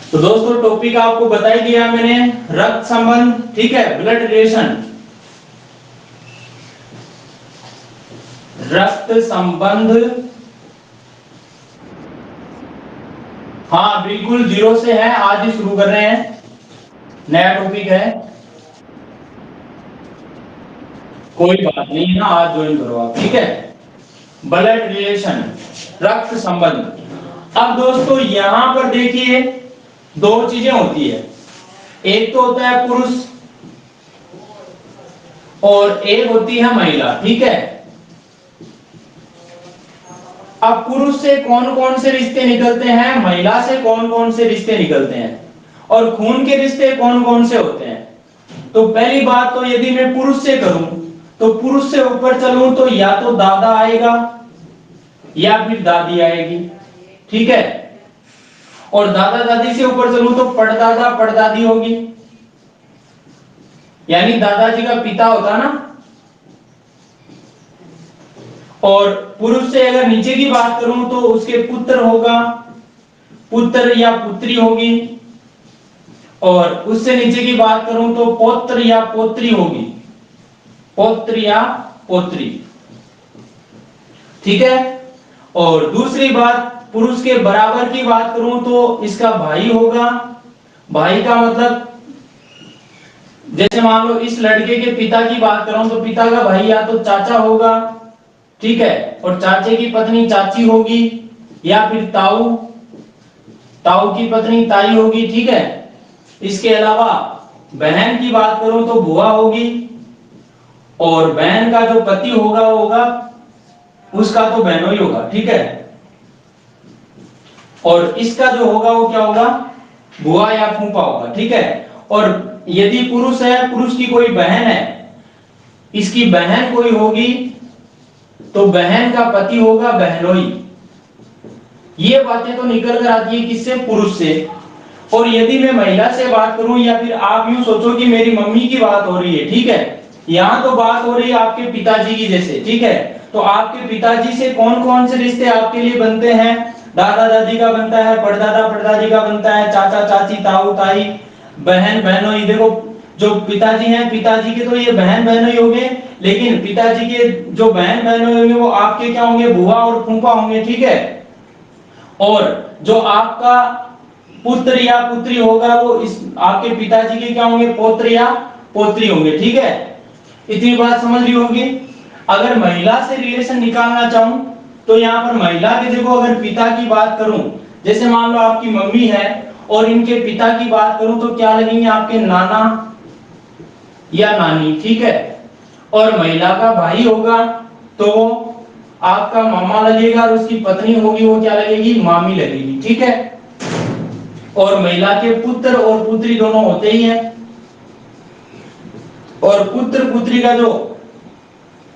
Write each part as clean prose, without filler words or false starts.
तो दोस्तों टॉपिक आपको बता ही दिया मैंने, रक्त संबंध, ठीक है, ब्लड रिलेशन, रक्त संबंध। हाँ बिल्कुल 0 से है, आज ही शुरू कर रहे हैं, नया टॉपिक है, कोई बात नहीं है ना, आज ज्वाइन करो आप, ठीक है। ब्लड रिलेशन, रक्त संबंध। अब दोस्तों यहां पर देखिए दो चीजें होती है, एक तो होता है पुरुष और एक होती है महिला, ठीक है। अब पुरुष से कौन कौन से रिश्ते निकलते हैं, महिला से कौन कौन से रिश्ते निकलते हैं, और खून के रिश्ते कौन कौन से होते हैं। तो पहली बात तो यदि मैं पुरुष से करूं तो पुरुष से ऊपर चलूं तो या तो दादा आएगा या फिर दादी आएगी, ठीक है। और दादा दादी से ऊपर चलूं तो परदादा परदादी होगी, यानी दादाजी का पिता होता ना। और पुरुष से अगर नीचे की बात करूं तो उसके पुत्र होगा, पुत्र या पुत्री होगी। और उससे नीचे की बात करूं तो पौत्र या पौत्री होगी, पौत्र या पौत्री, ठीक है। और दूसरी बात, पुरुष के बराबर की बात करूं तो इसका भाई होगा। भाई का मतलब जैसे मान लो इस लड़के के पिता की बात करूं तो पिता का भाई या तो चाचा होगा, ठीक है, और चाचे की पत्नी चाची होगी, या फिर ताऊ, ताऊ की पत्नी ताई होगी, ठीक है। इसके अलावा बहन की बात करूं तो बुआ होगी, और बहन का जो पति होगा उसका तो बहनोई होगा, ठीक है। और इसका जो होगा वो क्या होगा, बुआ या फूफा होगा, ठीक है। और यदि पुरुष है, पुरुष की कोई बहन है, इसकी बहन कोई होगी तो बहन का पति होगा बहनोई। ये बातें तो निकल कर आती है किससे, पुरुष से। और यदि मैं महिला से बात करूं, या फिर आप यूं सोचो कि मेरी मम्मी की बात हो रही है, ठीक है, यहां तो बात हो रही है आपके पिताजी की जैसे, ठीक है। तो आपके पिताजी से कौन कौन से रिश्ते आपके लिए बनते हैं, दादा दादी का बनता है, परदादा परदादी का बनता है, चाचा चाची ताऊ ताई, बहन बहनोई। देखो जो पिताजी हैं, पिताजी के तो ये बहन बहनोई होंगे, लेकिन पिताजी के जो बहन बहनोई होंगे वो आपके क्या होंगे, बुआ और फूफा होंगे, ठीक है। और जो आपका पुत्र या पुत्री होगा वो इस आपके पिताजी के क्या होंगे, पौत्र या पौत्री होंगे, ठीक है। इतनी बात समझ रही होगी। अगर महिला से रिलेशन निकालना चाहूं तो यहाँ पर महिला के देखो, अगर पिता की बात करूं, जैसे मान लो आपकी मम्मी है और इनके पिता की बात करूं तो क्या लगेंगे आपके, नाना या नानी, ठीक है। और महिला का भाई होगा तो आपका मामा लगेगा, और उसकी पत्नी होगी वो क्या लगेगी, मामी लगेगी, ठीक है। और महिला के पुत्र और पुत्री दोनों होते ही हैं। और पुत्र पुत्री का जो,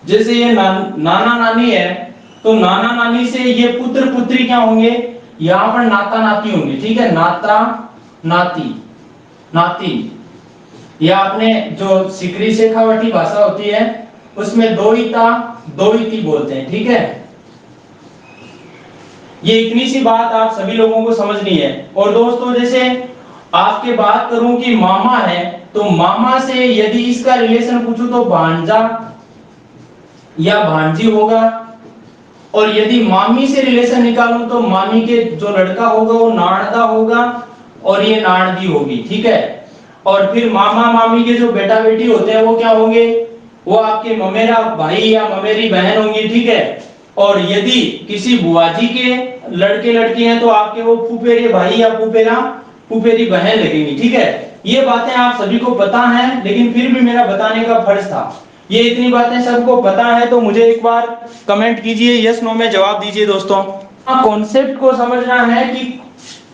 जैसे ये नाना नानी है तो नाना नानी से ये पुत्र पुत्री क्या होंगे, यहां पर नाता नाती होंगे, ठीक है, नाता नाती नाती। या आपने जो सिकरी शेखावटी भाषा होती है उसमें दो ही ती बोलते हैं, ठीक है। ये इतनी सी बात आप सभी लोगों को समझनी है। और दोस्तों जैसे आपके बात करूं कि मामा है, तो मामा से यदि इसका रिलेशन पूछूं तो भांजा या भांजी होगा। और यदि मामी से रिलेशन निकालूं तो मामी के जो लड़का होगा वो नानदा होगा, और ये नानदी होगी, ठीक है। और फिर मामा मामी के जो बेटा बेटी होते हैं वो क्या होंगे, वो आपके ममेरा भाई या ममेरी बहन होंगी, ठीक है। और यदि किसी बुआजी के लड़के लड़की हैं तो आपके वो फूफेरे भाई या फूफेरी बहन लगेंगी, ठीक है। ये बातें आप सभी को पता हैं, लेकिन फिर भी मेरा बताने का फर्ज था। ये इतनी बातें सबको पता है तो मुझे एक बार कमेंट कीजिए, यस नो में जवाब दीजिए दोस्तों। कॉन्सेप्ट को समझना है कि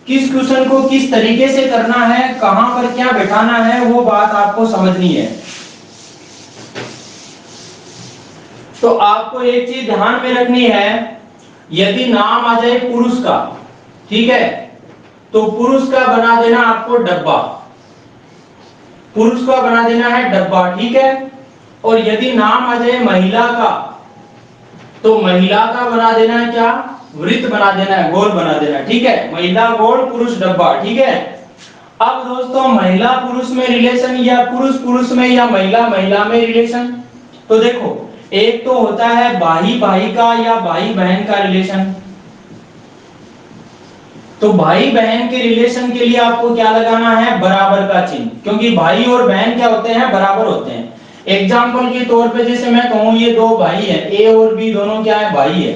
किस क्वेश्चन को किस तरीके से करना है, कहां पर क्या बैठाना है, वो बात आपको समझनी है। तो आपको एक चीज ध्यान में रखनी है, यदि नाम आ जाए पुरुष का, ठीक है, तो पुरुष का बना देना आपको डब्बा, पुरुष का बना देना है डब्बा, ठीक है। और यदि नाम आ जाए महिला का तो महिला का बना देना है क्या, वृत्त बना देना है, गोल बना देना है, ठीक है। महिला गोल पुरुष डब्बा, ठीक है। अब दोस्तों महिला पुरुष में रिलेशन या पुरुष पुरुष में या महिला महिला में रिलेशन, तो देखो एक तो होता है भाई भाई का या भाई बहन का रिलेशन। तो भाई बहन के रिलेशन के लिए आपको क्या लगाना है, बराबर का चिन्ह, क्योंकि भाई और बहन क्या होते हैं, बराबर होते हैं। एग्जाम्पल के तौर पे जैसे मैं कहूं ये दो भाई है, ए और बी दोनों क्या है, भाई है,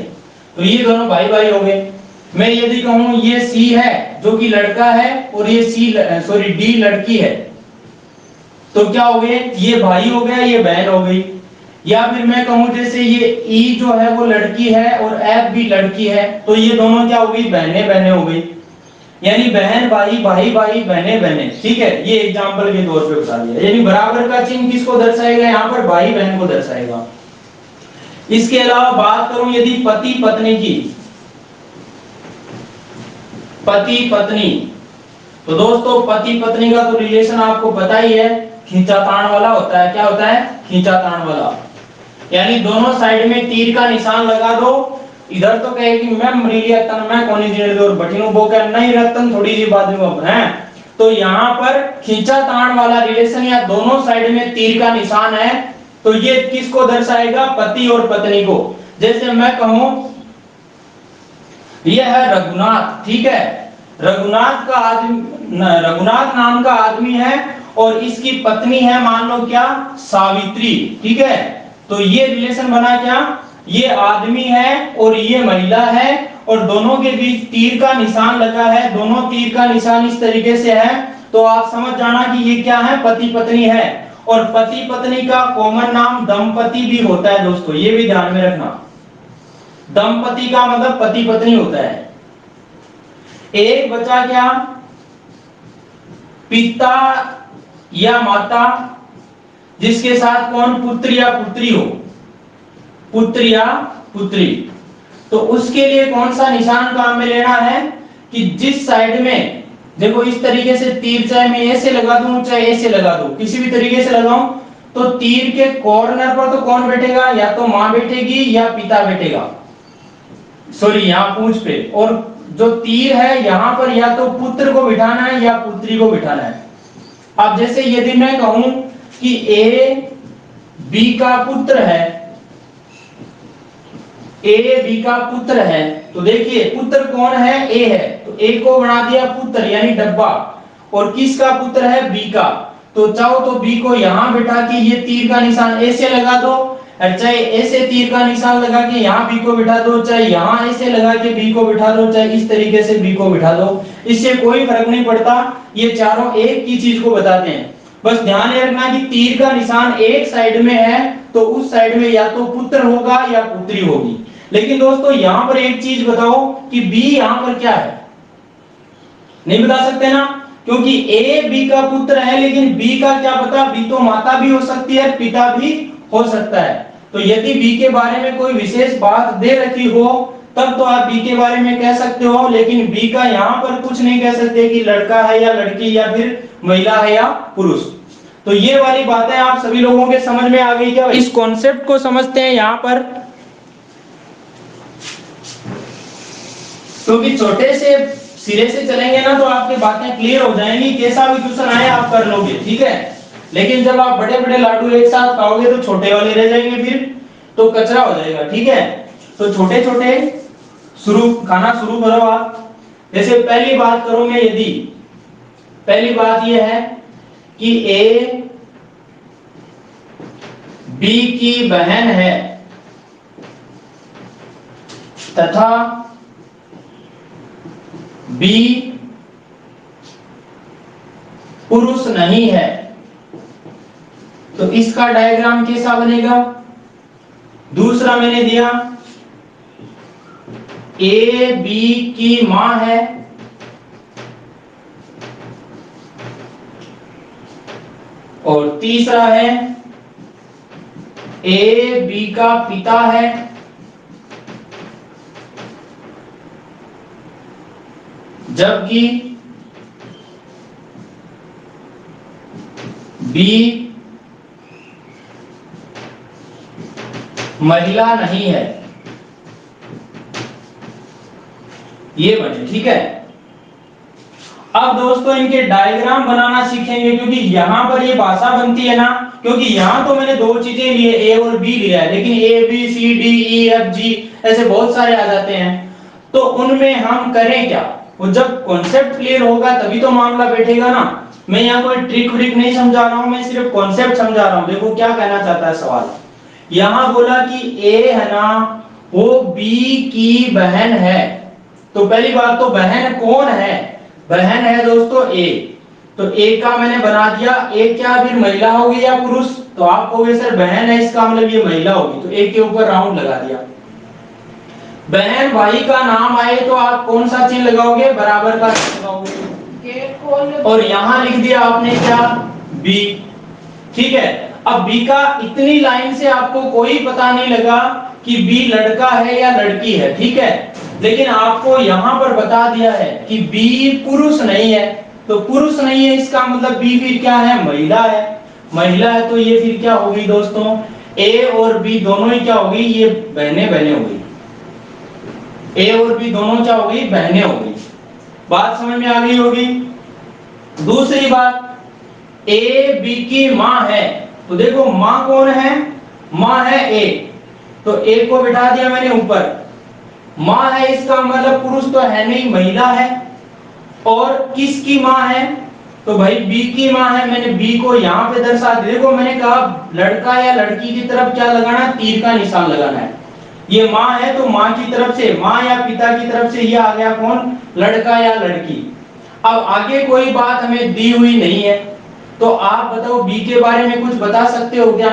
तो ये दोनों भाई भाई हो गए। मैं यदि कहूं ये सी है जो कि लड़का है और ये डी लड़की है, तो क्या हो गए, ये भाई हो गया, ये बहन हो गई। या फिर मैं कहूं जैसे ये ई जो है वो लड़की है और एफ भी लड़की है, तो ये दोनों क्या हो गई, बहने बहने हो गई। यानी बहन भाई, भाई भाई, बहने बहने, ठीक है, ये एग्जांपल के तौर पे बता दिया। यानी बराबर का चिन्ह किसको दर्शाएगा, यहाँ पर भाई बहन को दर्शाएगा। इसके अलावा बात करूं यदि पति पत्नी की, पति पत्नी, तो दोस्तों पति पत्नी का तो रिलेशन आपको पता ही है, खींचातान वाला होता है। क्या होता है, खींचातान वाला। यानी दोनों साइड में तीर का निशान लगा दो। इधर तो कहे कि मैं मरीलिया तन मैं कोनी जेड़ दो, बटिनो बो का नहीं रतन थोड़ी सी बात में है। तो यहाँ पर खींचातान वाला रिलेशन या दोनों साइड में तीर का निशान है, तो ये किसको दर्शाएगा, पति और पत्नी को। जैसे मैं कहूं यह है रघुनाथ, ठीक है, रघुनाथ का आदमी, रघुनाथ नाम का आदमी है और इसकी पत्नी है मान लो क्या, सावित्री, ठीक है। तो ये रिलेशन बना क्या, ये आदमी है और ये महिला है और दोनों के बीच तीर का निशान लगा है, दोनों तीर का निशान इस तरीके से है, तो आप समझ जाना कि ये क्या है, पति पत्नी है। और पति पत्नी का कॉमन नाम दंपति भी होता है दोस्तों, ये भी ध्यान में रखना। दंपति का मतलब पति पत्नी होता है। एक बचा क्या, पिता या माता जिसके साथ कौन, पुत्र या पुत्री हो, पुत्र या पुत्री, तो उसके लिए कौन सा निशान काम में लेना है कि जिस साइड में देखो इस तरीके से तीर, चाहे मैं ऐसे लगा दूं चाहे ऐसे लगा दूं, किसी भी तरीके से लगाऊं, तो तीर के कॉर्नर पर तो कौन बैठेगा, या तो मां बैठेगी या पिता बैठेगा, सॉरी यहाँ पूंछ पे। और जो तीर है यहाँ पर या तो पुत्र को बिठाना है या पुत्री को बिठाना है। अब जैसे यदि मैं कहूं कि ए बी का पुत्र है, ए बी का पुत्र है, तो देखिए पुत्र कौन है, ए है, तो ए को बना दिया पुत्र यानी डब्बा, और किसका पुत्र है, बी का। तो चाहो तो बी को यहां बिठा के ये तीर का निशान ऐसे लगा दो, चाहे ऐसे तीर का निशान लगा के यहाँ बी को बिठा दो, चाहे यहाँ ऐसे लगा के बी को बिठा दो, चाहे इस तरीके से बी को बिठा दो, इससे कोई फर्क नहीं पड़ता। ये चारों एक ही चीज को बताते हैं। बस ध्यान रखना कि तीर का निशान एक साइड में है तो उस साइड में या तो पुत्र होगा या पुत्री होगी। लेकिन दोस्तों यहाँ पर एक चीज बताओ कि बी यहाँ पर क्या है, नहीं बता सकते ना, क्योंकि ए बी का पुत्र है, लेकिन बी का क्या पता, बी तो माता भी हो सकती है, पिता भी हो सकता है। तो यदि बी के बारे में कोई विशेष बात दे रखी हो तब तो आप बी के बारे में कह सकते हो, लेकिन बी का यहाँ पर कुछ नहीं कह सकते कि लड़का है या लड़की या फिर महिला है या पुरुष। तो ये वाली बातें आप सभी लोगों के समझ में आ गई क्या, इस कॉन्सेप्ट को समझते हैं यहाँ पर। क्योंकि छोटे से सिरे से चलेंगे ना तो आपकी बातें क्लियर हो जाएंगी, कैसा भी क्वेश्चन आए आप कर लोगे, ठीक है। लेकिन जब आप बड़े बड़े लाडू एक साथ खाओगे तो छोटे वाले रह जाएंगे, फिर तो कचरा हो जाएगा, ठीक है। तो छोटे छोटे खाना शुरू करो आप। जैसे पहली बात करोगे, यदि पहली बात यह है कि ए बी की बहन है तथा बी पुरुष नहीं है, तो इसका डायग्राम कैसा बनेगा। दूसरा मैंने दिया ए बी की मां है और तीसरा है ए बी का पिता है जबकि बी महिला नहीं है, ये बने, ठीक है। अब दोस्तों इनके डायग्राम बनाना सीखेंगे, क्योंकि यहाँ पर ये भाषा बनती है ना, क्योंकि यहाँ तो मैंने दो चीजें ली है, ए और बी लिया है, लेकिन A B C D E F G ऐसे बहुत सारे आ जाते हैं, तो उनमें हम करें क्या, वो जब कॉन्सेप्ट क्लियर होगा तभी तो मामला बैठेगा ना। मैं यहाँ कोई ट्रिक व्रिक नहीं समझा रहा हूँ, मैं सिर्फ कॉन्सेप्ट समझा रहा हूँ। देखो क्या कहना चाहता है सवाल, यहाँ बोला कि ए है ना वो बी की बहन है, तो पहली बात तो बहन कौन है, बहन है दोस्तों ए, तो ए का मैंने बना दिया, ए क्या फिर महिला होगी या पुरुष, तो आप कहोगे सर बहन है इसका मतलब ये महिला होगी, तो ए के ऊपर राउंड लगा दिया। बहन भाई का नाम आए तो आप कौन सा चिन्ह लगाओगे, बराबर का लगाओगे, और यहां लिख दिया आपने क्या, बी। ठीक है, अब बी का इतनी लाइन से आपको कोई पता नहीं लगा कि बी लड़का है या लड़की है, ठीक है, लेकिन आपको यहां पर बता दिया है कि बी पुरुष नहीं है, तो पुरुष नहीं है इसका मतलब बी फिर क्या है, महिला है, महिला है, तो ये फिर क्या होगी दोस्तों, ए और बी दोनों ही क्या होगी, ये बहने बहने होगी, ए और बी दोनों क्या होगी, बहने होगी। बात समझ में आ गई होगी। दूसरी बात, ए बी की मां है, तो देखो मां कौन है, मां है ए, तो ए को बिठा दिया मैंने ऊपर, मां है इसका मतलब पुरुष तो है नहीं, महिला है, और किसकी मां है, तो भाई बी की मां है, मैंने बी को यहां पे दर्शा दिया। देखो मैंने कहा लड़का या लड़की की तरफ क्या लगाना, तीर का निशान लगाना है, ये मां है तो मां की तरफ से, मां या पिता की तरफ से ये आ गया कौन, लड़का या लड़की। अब आगे कोई बात हमें दी हुई नहीं है, तो आप बताओ बी के बारे में कुछ बता सकते हो क्या,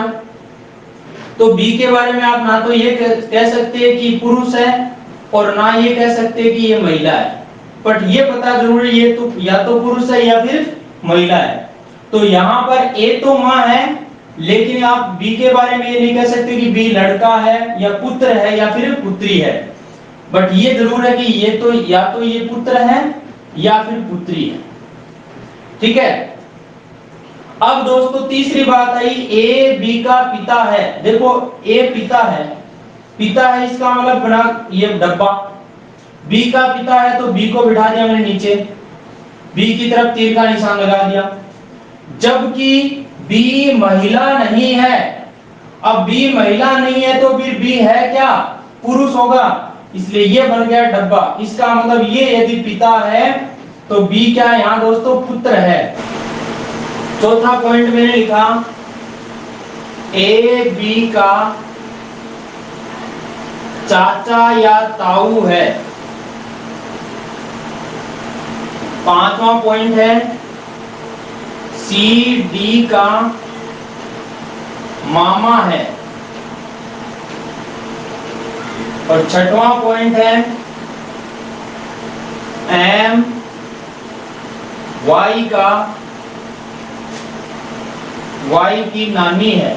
तो बी के बारे में आप ना तो ये कह सकते हैं कि पुरुष है और ना ये कह सकते हैं कि ये महिला है, बट ये पता जरूर ये तो या तो पुरुष है या फिर महिला है। तो यहाँ पर ए तो मां है, लेकिन आप बी के बारे में ये नहीं कह सकते कि बी लड़का है या पुत्र है या फिर पुत्री है, बट ये जरूर है कि ये तो या तो ये पुत्र है या फिर पुत्री है। ठीक है, अब दोस्तों तीसरी बात आई, ए बी का पिता है, देखो ए पिता है, पिता है इसका मतलब बना ये डब्बा, बी का पिता है तो बी को बिठा दिया मैंने नीचे, बी की तरफ तीर का निशान लगा दिया, जबकि बी महिला नहीं है। अब बी महिला नहीं है तो फिर बी है क्या, पुरुष होगा, इसलिए ये बन गया डब्बा, इसका मतलब ये यदि पिता है तो बी क्या है यहां दोस्तों, पुत्र है। चौथा पॉइंट मैंने लिखा, ए बी का चाचा या ताऊ है। पांचवा पॉइंट है, सी डी का मामा है। और छठवां पॉइंट है, एम वाई का वाई की नानी है।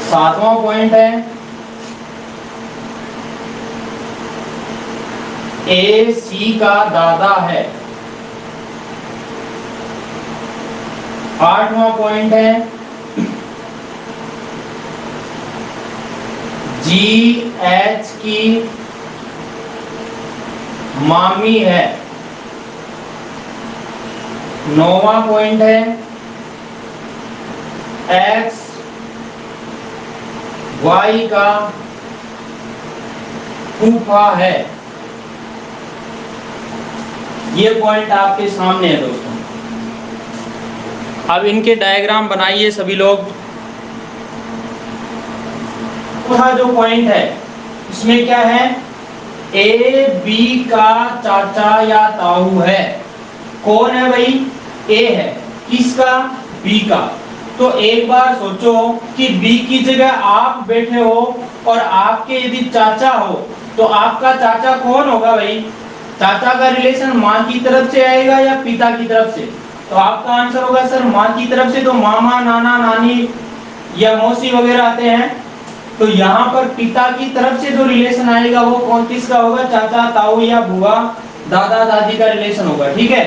सातवां पॉइंट है, ए सी का दादा है। आठवां पॉइंट है, जी एच की मामी है। नौवां पॉइंट है, एक्स वाई का फूफा है। ये पॉइंट आपके सामने है दोस्तों। अब इनके डायग्राम बनाइए सभी लोग। जो पॉइंट है इसमें क्या है, ए बी का चाचा या ताऊ है। कौन है भाई, ए है, किसका, बी का। तो एक बार सोचो कि बी की जगह आप बैठे हो और आपके यदि चाचा हो तो आपका चाचा कौन होगा भाई, चाचा का रिलेशन माँ की तरफ से आएगा या पिता की तरफ से, तो आपका आंसर होगा सर माँ की तरफ से, तो मामा नाना नानी या मौसी वगैरह आते हैं। तो यहाँ पर पिता की तरफ से जो रिलेशन आएगा वो कौन किसका होगा, चाचा ताऊ या बुआ दादा दादी का रिलेशन होगा। ठीक है,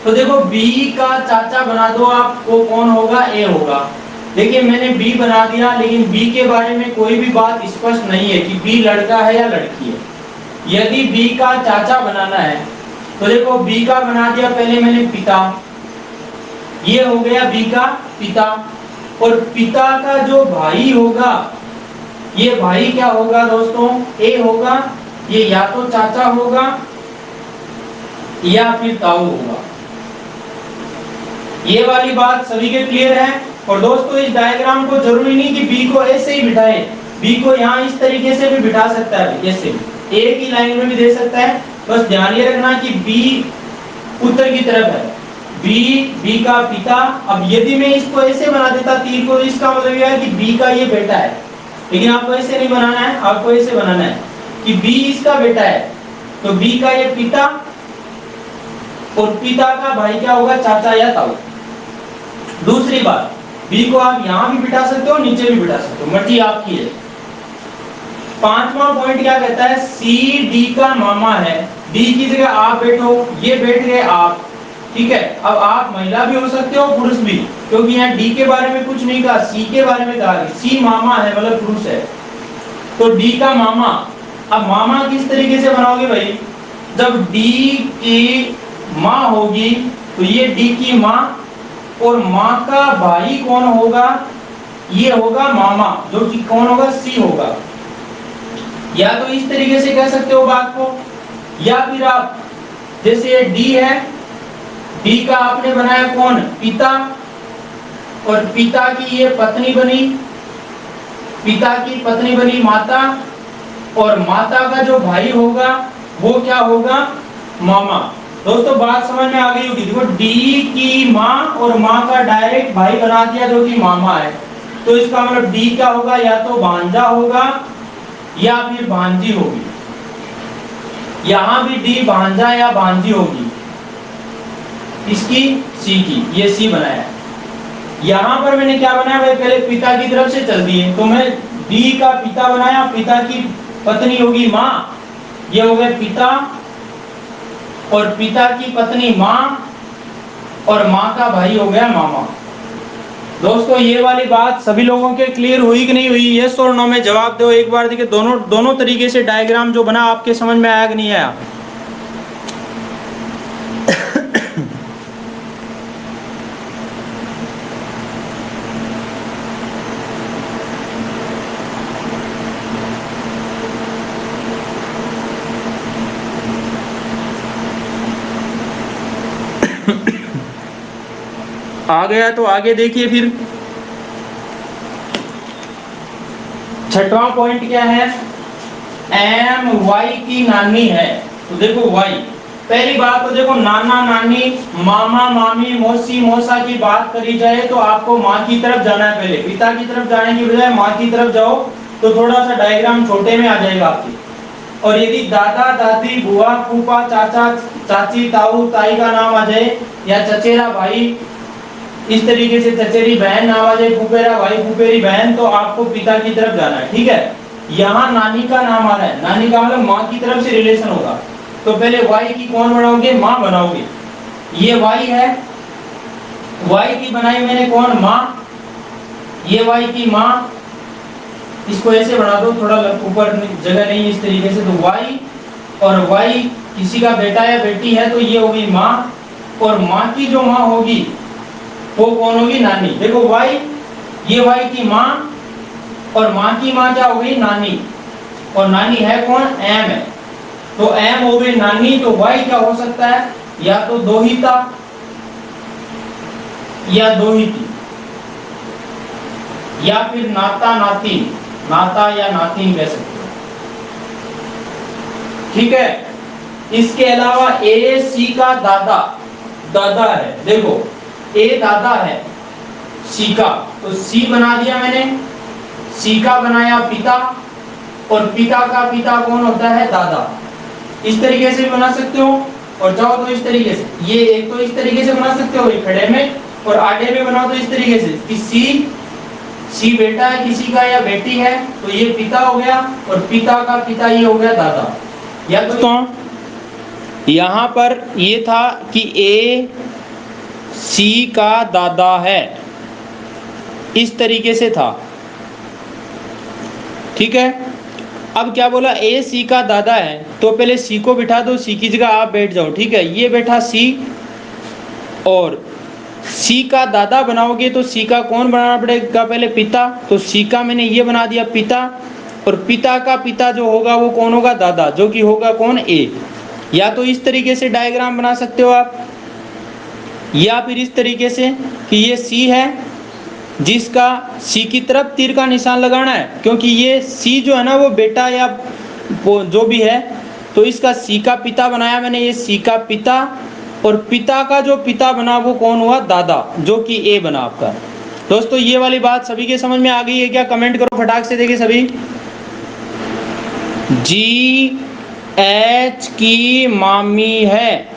तो देखो बी का चाचा बना दो आप, वो कौन होगा, ए होगा। देखिए मैंने बी बना दिया, लेकिन बी के बारे में कोई भी बात स्पष्ट नहीं है कि बी लड़का है या लड़की है। यदि बी का चाचा बनाना है तो देखो बी का बना दिया पहले मैंने पिता, ये हो गया बी का पिता। और पिता का जो भाई होगा, ये भाई क्या होगा दोस्तों, ए होगा। ये या तो चाचा होगा या फिर ताऊ होगा। ये वाली बात सभी के क्लियर है। और दोस्तों इस डायग्राम को जरूरी नहीं कि बी को ऐसे ही बिठाए, बी को यहाँ इस तरीके से भी बिठा सकता है, जैसे एक ही लाइन में भी दे सकता है। बस ध्यान ये रखना कि बी उत्तर की तरफ है, बी का पिता। अब यदि मैं इसको ऐसे बना देता तीर को, तो इसका मतलब यह है कि बी का ये बेटा है। लेकिन आपको ऐसे नहीं बनाना है, आपको ऐसे बनाना है कि बी इसका बेटा है, तो बी का ये पिता और पिता का भाई क्या होगा, चाचा या ताऊ। दूसरी बात, बी को आप यहां भी बिठा सकते हो, नीचे भी बिठा सकते हो, मर्जी आपकी है। पांचवा पॉइंट क्या कहता है, सी डी का मामा है। डी की जगह आप बैठो, ये बैठ गए आप, ठीक है। अब आप महिला भी हो सकते हो, पुरुष भी, क्योंकि यहाँ डी के बारे में कुछ नहीं कहा, सी के बारे में कहा। सी मामा है मतलब पुरुष है, तो डी का मामा। अब मामा किस तरीके से बनाओगे भाई, जब डी की माँ होगी तो ये डी की माँ, और माँ का भाई कौन होगा, ये होगा मामा, जो कि कौन होगा, सी होगा। या तो इस तरीके से कह सकते हो बात को, या फिर आप जैसे ये डी है, डी का आपने बनाया कौन, पिता, और पिता की ये पत्नी बनी, पिता की पत्नी बनी माता, और माता का जो भाई होगा वो क्या होगा, मामा। दोस्तों बात समझ में आ गई होगी। देखो डी की माँ और माँ का डायरेक्ट भाई बना दिया जो कि मामा है, तो इसका मतलब डी क्या होगा, या तो भांजा होगा या फिर भांजी होगी। यहां भी डी भांजा या भांजी होगी, इसकी सी की, ये सी बनाया है। यहां पर मैंने क्या बनाया भाई, पहले पिता की तरफ से चल दिए, तो मैं डी का पिता बनाया, पिता की पत्नी होगी माँ, ये हो गए पिता, और पिता की पत्नी माँ, और माँ का भाई हो गया मामा। दोस्तों ये वाली बात सभी लोगों के क्लियर हुई कि नहीं हुई, यस और नो में जवाब दो एक बार। देखिए दोनों तरीके से डायग्राम जो बना आपके समझ में आया कि नहीं आया। आ गया तो आगे देखिए फिर। छठवां पॉइंट क्या है, एम वाई की नानी है। तो देखो वाई, पहली बात तो देखो नाना नानी, मामा मामी, मौसी मौसा की बात करी जाए तो आपको माँ की तरफ जाना है पहले, पिता की तरफ जाने की बजाय माँ की तरफ जाओ तो थोड़ा सा डायग्राम छोटे में आ जाएगा आपके। और यदि दादा दादी बुआ फूफा चाचा चाची ताऊ ताई का नाम आ जाए, या चचेरा भाई, इस तरीके से चचेरी बहन नाम आ जाए, फुफेरा भाई फुफेरी बहन, तो आपको पिता की तरफ जाना है, ठीक है। यहाँ नानी का नाम आ रहा है, नानी का मतलब माँ की तरफ से रिलेशन होगा, तो पहले वाई की कौन बनाओगे, माँ बनाओगे। ये वाई है, वाई की बनाई मैंने कौन, माँ, ये वाई की माँ, इसको ऐसे बना दो, थोड़ा ऊपर जगह नहीं इस तरीके से, तो वाई, और वाई किसी का बेटा या बेटी है तो ये होगी माँ, और माँ की जो माँ होगी वो कौन होगी, नानी। देखो वाई, ये वाई की माँ, और माँ की माँ क्या हो गई, नानी, और नानी है कौन, एम है, तो एम हो गई नानी। तो वाई क्या हो सकता है, या तो दोहिता या दोहिती, या फिर नाता नाती, नाता या नाती कह सकते हो, ठीक है। इसके अलावा ए सी का दादा, दादा है, देखो ए दादा है सी का, तो सी बना दिया मैंने, सी का बनाया पिता, और पिता का पिता कौन होता है, दादा। इस तरीके से बना सकते हो, और चाहो तो इस तरीके से, ये एक तो इस तरीके से बना सकते हो खड़े में, और आगे में बनाओ तो इस तरीके से कि सी बेटा है किसी का या बेटी है, तो ये पिता हो गया, और पिता का पिता ये हो गया दादा। या तो यहाँ पर ये था कि ए सी का दादा है, इस तरीके से था, ठीक है। अब क्या बोला, ए सी का दादा है, तो पहले सी को बिठा दो, सी की जगह आप बैठ जाओ, ठीक है। ये बैठा सी, और सी का दादा बनाओगे तो सी का कौन बनाना पड़ेगा, पहले पिता, तो सी का मैंने ये बना दिया पिता, और पिता का पिता जो होगा वो कौन होगा, दादा, जो कि होगा कौन, ए। या तो इस तरीके से डायग्राम बना सकते हो आप, या फिर इस तरीके से कि ये सी है जिसका सी की तरफ तीर का निशान लगाना है, क्योंकि ये सी जो है ना वो बेटा या वो जो भी है, तो इसका सी का पिता बनाया मैंने, ये सी का पिता, और पिता का जो पिता बना वो कौन हुआ, दादा, जो कि ए बना आपका। दोस्तों ये वाली बात सभी के समझ में आ गई है क्या, कमेंट करो फटाक से, देखिए सभी। जी एच की मामी है,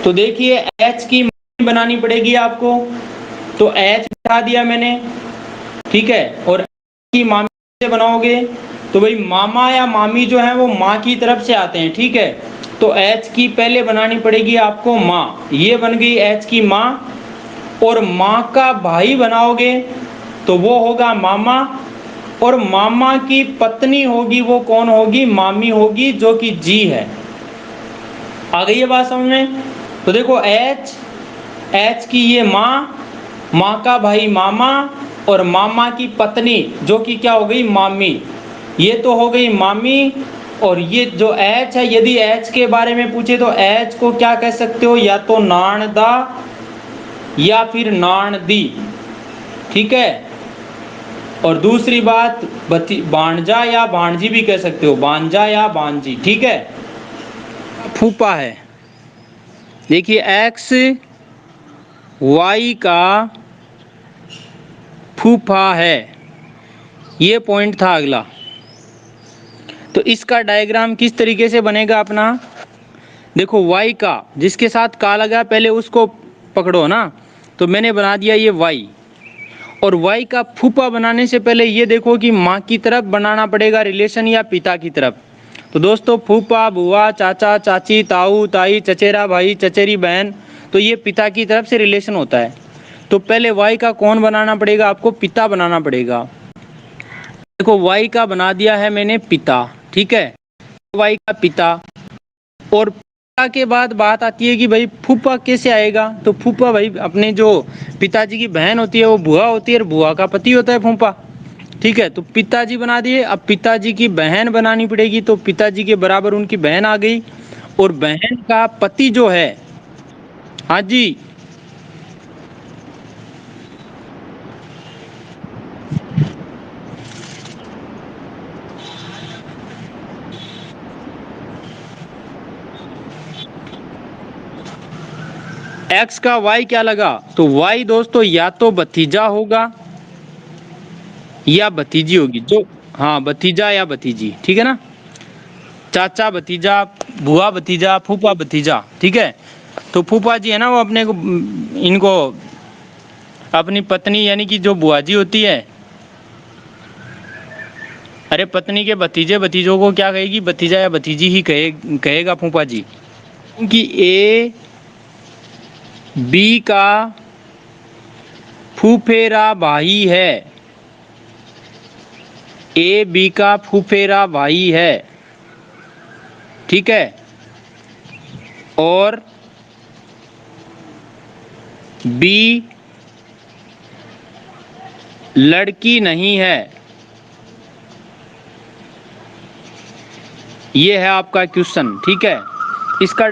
तो देखिए एच की मामी बनानी पड़ेगी आपको, तो एच बिठा दिया मैंने, ठीक है। और की मामी से बनाओगे तो भाई मामा या मामी जो है वो माँ की तरफ से आते हैं, ठीक है। तो एच की पहले बनानी पड़ेगी आपको माँ, ये बन गई एच की माँ। और माँ का भाई बनाओगे तो वो होगा मामा, और मामा की पत्नी होगी वो कौन होगी, मामी होगी, जो कि जी है। आ गई है बात समझ में। तो देखो एच की ये माँ, माँ का भाई मामा, और मामा की पत्नी जो कि क्या हो गई, मामी, ये तो हो गई मामी। और ये जो एच है, यदि एच के बारे में पूछे तो एच को क्या कह सकते हो, या तो नानदा या फिर नानदी, ठीक है। और दूसरी बात बाणजा या बाणजी भी कह सकते हो, बांजा या बांजी, ठीक है। फूफा है, देखिए एक्स वाई का फूफा है, ये पॉइंट था अगला। तो इसका डायग्राम किस तरीके से बनेगा अपना, देखो वाई का जिसके साथ का लगा पहले उसको पकड़ो ना, तो मैंने बना दिया ये वाई। और वाई का फूफा बनाने से पहले ये देखो कि माँ की तरफ बनाना पड़ेगा रिलेशन या पिता की तरफ। तो दोस्तों फूफा, बुआ, चाचा, चाची, ताऊ, ताई, चचेरा भाई, चचेरी बहन, तो ये पिता की तरफ से रिलेशन होता है। तो पहले वाई का कौन बनाना पड़ेगा, आपको पिता बनाना पड़ेगा। देखो वाई का बना दिया है मैंने पिता, ठीक है, वाई का पिता। और पिता के बाद बात आती है कि भाई फूफा कैसे आएगा, तो फूफा भाई अपने जो पिताजी की बहन होती है वो बुआ होती है, और बुआ का पति होता है फूफा, ठीक है। तो पिताजी बना दिए, अब पिताजी की बहन बनानी पड़ेगी, तो पिताजी के बराबर उनकी बहन आ गई, और बहन का पति जो है, हाँ जी, एक्स का वाई क्या लगा, तो वाई दोस्तों या तो भतीजा होगा या भतीजी होगी, जो हाँ भतीजा या भतीजी, ठीक है ना, चाचा भतीजा, बुआ भतीजा, फूफा भतीजा, ठीक है। तो फूफा जी है ना वो अपने को इनको अपनी पत्नी यानी कि जो बुआ जी होती है, अरे पत्नी के भतीजे भतीजों को क्या कहेगी, भतीजा या भतीजी ही कहेगा फूफा जी, क्योंकि ए बी का फूफेरा भाई है, ए बी का फूफेरा भाई है, ठीक है। और बी लड़की नहीं है, ये है आपका क्वेश्चन, ठीक है। इसका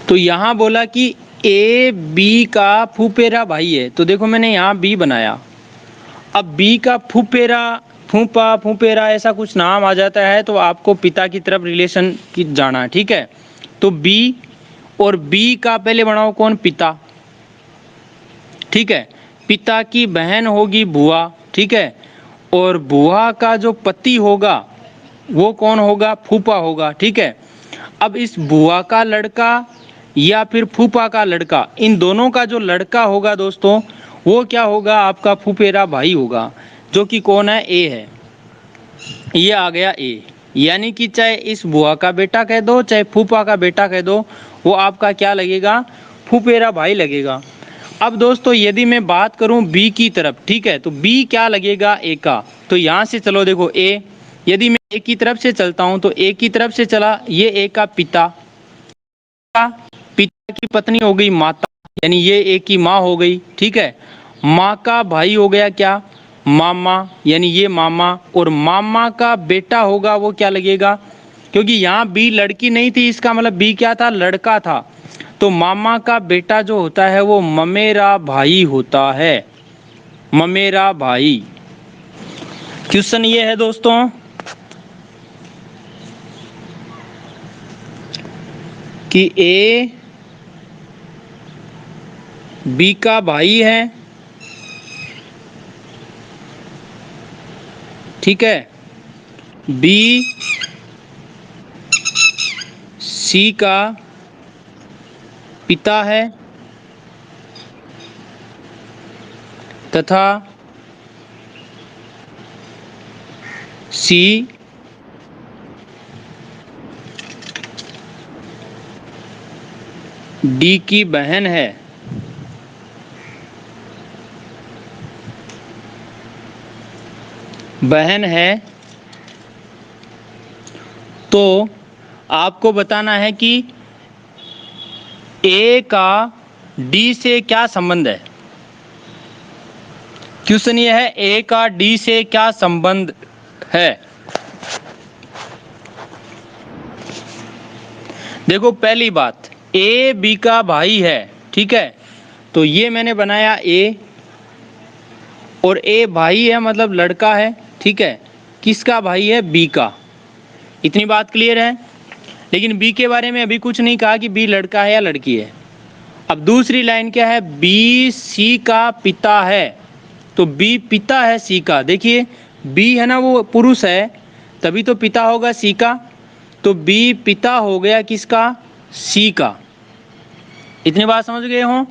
तो यहां बोला कि ए बी का फूफेरा भाई है, तो देखो मैंने यहां बी बनाया। अब बी का फूफेरा, फूफा, फूफेरा ऐसा कुछ नाम आ जाता है तो आपको पिता की तरफ रिलेशन की जाना है, ठीक है। तो बी, और बी का पहले बनाओ कौन, पिता, ठीक है। पिता की बहन होगी बुआ, ठीक है। और बुआ का जो पति होगा वो कौन होगा, फूफा होगा, ठीक है। अब इस बुआ का लड़का या फिर फूफा का लड़का, इन दोनों का जो लड़का होगा दोस्तों वो क्या होगा, आपका फूफेरा भाई होगा, जो कि कौन है, ए है। ये आ गया ए, यानी कि चाहे इस बुआ का बेटा कह दो चाहे फूफा का बेटा कह दो, वो आपका क्या लगेगा, फुफेरा भाई लगेगा। अब दोस्तों यदि मैं बात करूं बी की तरफ, ठीक है, तो बी क्या लगेगा, ए का। तो यहाँ से चलो देखो ए, यदि मैं ए की तरफ से चलता हूं तो ए की तरफ से चला, ये ए का पिता, पिता की पत्नी हो गई माता, यानी ये ए की माँ हो गई, ठीक है। माँ का भाई हो गया क्या, मामा, यानी ये मामा, और मामा का बेटा होगा वो क्या लगेगा, क्योंकि यहाँ बी लड़की नहीं थी, इसका मतलब बी क्या था, लड़का था। तो मामा का बेटा जो होता है वो ममेरा भाई होता है, ममेरा भाई। क्वेश्चन ये है दोस्तों कि ए बी का भाई है, ठीक है, बी सी का पिता है, तथा सी डी की बहन है। बहन है तो आपको बताना है कि ए का डी से क्या संबंध है। क्वेश्चन ये है ए का डी से क्या संबंध है। देखो पहली बात, ए बी का भाई है, ठीक है, तो ये मैंने बनाया ए, और ए भाई है मतलब लड़का है, ठीक है, किसका भाई है, बी का। इतनी बात क्लियर है। लेकिन बी के बारे में अभी कुछ नहीं कहा कि बी लड़का है या लड़की है। अब दूसरी लाइन क्या है, बी सी का पिता है, तो बी पिता है सी का। देखिए बी है ना वो पुरुष है, तभी तो पिता होगा सी का, तो बी पिता हो गया किसका, सी का। इतनी बात समझ गए हो।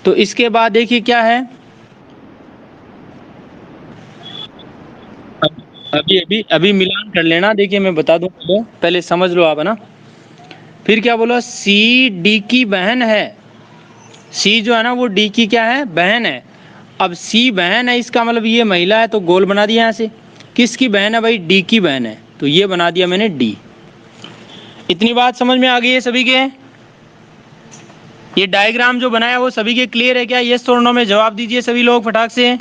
तो इसके बाद देखिए क्या है, अभी अभी अभी मिलान कर लेना। देखिए मैं बता दूं, पहले समझ लो आप, है ना। फिर क्या बोला, सी डी की बहन है। सी जो है ना वो डी की क्या है, बहन है। अब सी बहन है, इसका मतलब ये महिला है, तो गोल बना दिया यहाँ से। किसकी बहन है भाई, डी की बहन है, तो ये बना दिया मैंने डी। इतनी बात समझ में आ गई है सभी के। ये डायग्राम जो बनाया वो सभी के क्लियर है क्या, यस और नो में जवाब दीजिए सभी लोग फटाक से।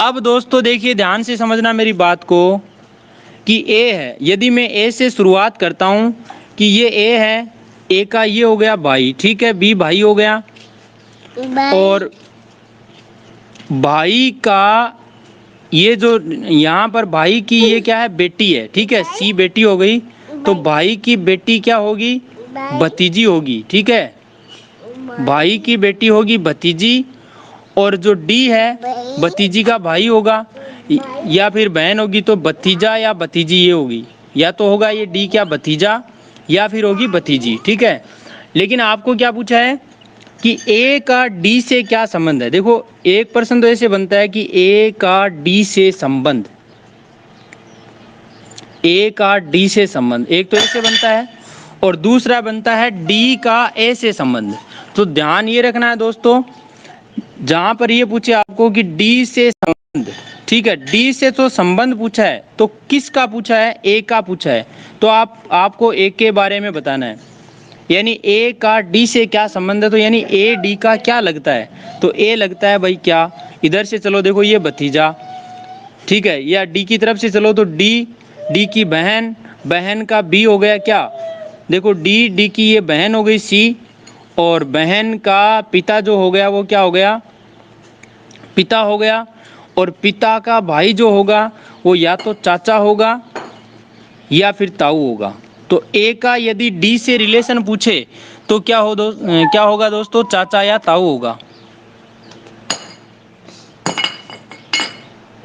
अब दोस्तों देखिए ध्यान से समझना मेरी बात को, कि ए है, यदि मैं ए से शुरुआत करता हूं कि ये ए है, ए का ये हो गया भाई, ठीक है, बी भाई हो गया, और भाई का ये जो यहाँ पर भाई की ये क्या है, बेटी है, ठीक है, सी बेटी हो गई, तो भाई की बेटी क्या होगी, भतीजी होगी, ठीक है, भाई की बेटी होगी भतीजी, और जो डी है भतीजी का भाई होगा, या फिर बहन होगी, तो भतीजा या भतीजी ये होगी, या तो होगा ये डी क्या भतीजा, या फिर होगी भतीजी, ठीक है। लेकिन आपको क्या पूछा है कि ए का डी से क्या संबंध है। देखो एक प्रश्न तो ऐसे बनता है कि ए का डी से संबंध, ए का डी से संबंध, एक तो ऐसे बनता है, और दूसरा बनता है डी का ए से संबंध। तो ध्यान ये रखना है दोस्तों, जहां पर ये पूछे आपको कि डी से संबंध, ठीक है, डी से तो संबंध पूछा है, तो किसका पूछा है, ए का पूछा है, तो आपको ए के बारे में बताना है, यानी ए का डी से क्या संबंध है, तो यानी ए डी का क्या लगता है, तो ए लगता है भाई क्या, इधर से चलो देखो ये भतीजा, ठीक है, या डी की तरफ से चलो तो डी, डी की बहन, बहन का बी हो गया क्या, देखो डी, डी की ये बहन हो गई सी, और बहन का पिता जो हो गया वो क्या हो गया, पिता हो गया, और पिता का भाई जो होगा वो या तो चाचा होगा या फिर ताऊ होगा। तो ए का यदि डी से रिलेशन पूछे तो क्या होगा दोस्तों, चाचा या ताऊ होगा।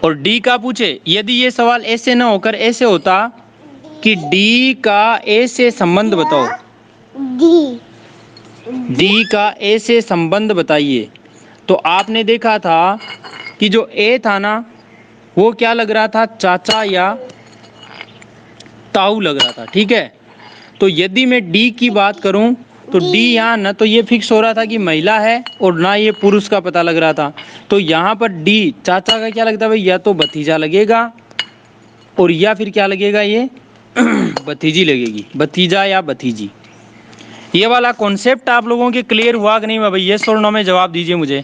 और डी का पूछे, यदि ये सवाल ऐसे ना होकर ऐसे होता कि डी का ए से संबंध बताओ, डी का ए से संबंध बताइए, तो आपने देखा था कि जो ए था ना वो क्या लग रहा था, चाचा या ताऊ लग रहा था, ठीक है। तो यदि मैं डी की बात करूं तो डी यहाँ न तो ये फिक्स हो रहा था कि महिला है और ना ये पुरुष का पता लग रहा था। तो यहाँ पर डी चाचा का क्या लगता है भाई, या तो भतीजा लगेगा और या फिर क्या लगेगा, ये भतीजी लगेगी, भतीजा या भतीजी। ये वाला कॉन्सेप्ट आप लोगों के क्लियर हुआ कि नहीं भाई, ये और नो में जवाब दीजिए मुझे।